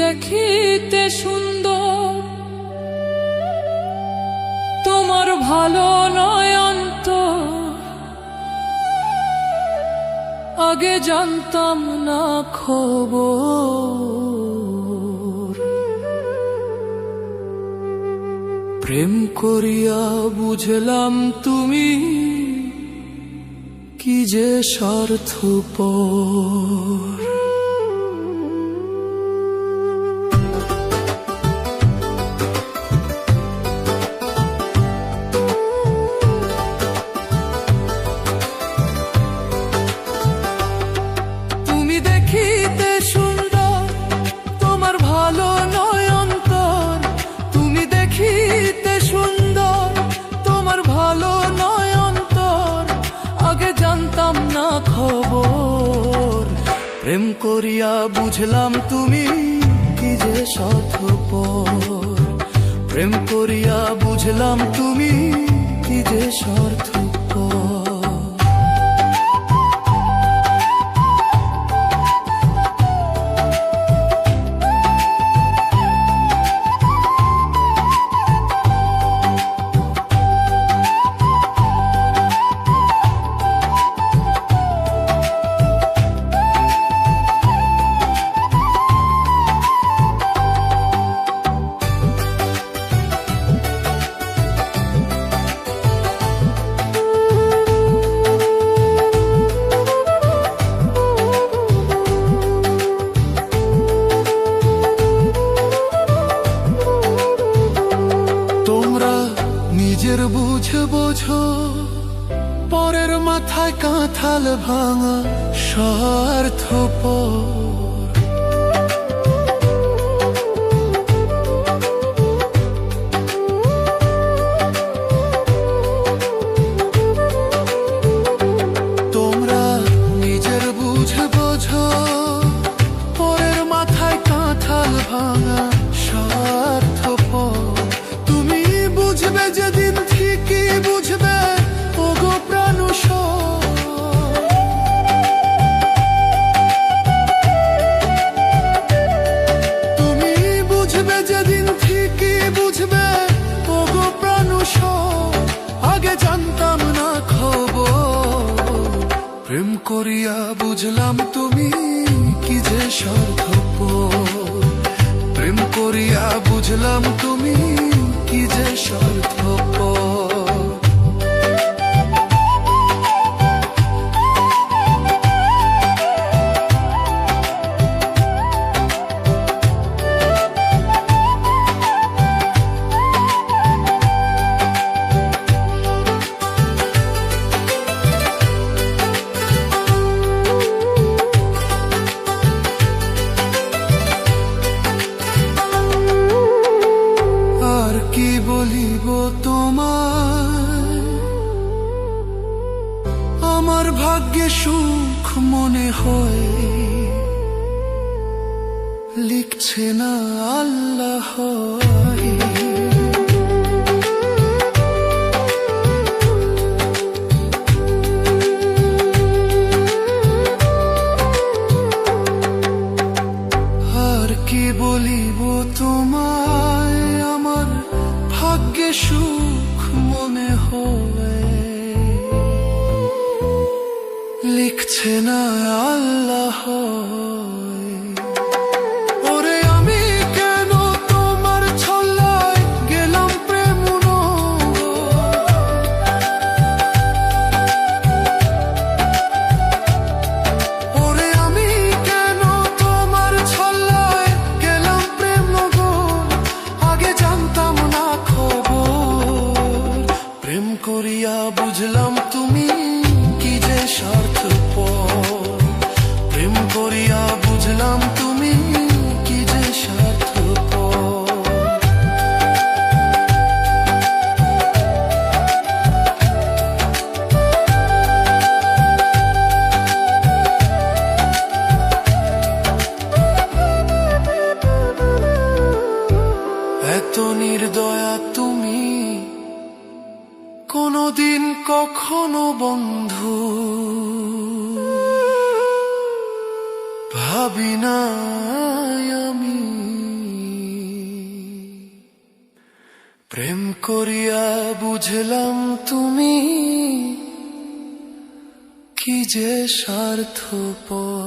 দেখিতে সুন্দর, তোমার ভালো নয় অন্তর, আগে জানতাম না খবর। প্রেম করিয়া বুঝলাম তুমি কি যে স্বার্থপর। তুমি দেখিতে সুন্দর, তোমার ভালো নয় অন্তর, তুমি দেখিতে সুন্দর, তোমার ভালো নয় অন্তর, আগে জানতাম না খবর। প্রেম করিয়া বুঝলাম তুমি কি যে স্বার্থপর। প্রেম করিয়া বুঝলাম তুমি কি যে স্বার্থপর। নিজের বুঝে বোঝো, পরের মাথায় কাঁঠাল ভাঙা স্বার্থপর। তোমরা নিজের বুঝে বোঝো, পরের মাথায় কাঁঠাল ভাঙা স্বার্থপর। তুমি বুঝবে যেদিন ঠিকই বুঝবে ওগো প্রাণুষর। তুমি বুঝবে যেদিন ঠিকই বুঝবে ওগো প্রাণুষর, আগে জানতাম না খবর। প্রেম করিয়া বুঝলাম তুমি কি যে স্বার্থপর। প্রেম করিয়া বুঝলাম তুমি কি যে স্বার্থপর। আর কি বলিব তোমায়, আমার ভাগ্যে সুখ মনে হয়, লিখছে না আল্লাহ। আর কি বলিব তোমায়, আমার ভাগ্যে সুখ মনে হয়, লিখছে না আল্লাহ। ওরে আমি কেন তোমার ছল্লায় গেলাম প্রেম ওরে আমি কেন তোমার ছল্লায় গেলাম প্রেম নগর, আগে জানতাম না খবর। প্রেম করিয়া বুঝলাম তুমি কি যে স্বার্থপর। প্রেম করিয়া বুঝলাম তুমি কি যে স্বার্থপর। এত নির্দয়া তুমি কোনদিন কখনো বন্ধু ভাবি না আমি। প্রেম করিয়া বুঝলাম তুমি কি যে স্বার্থপর।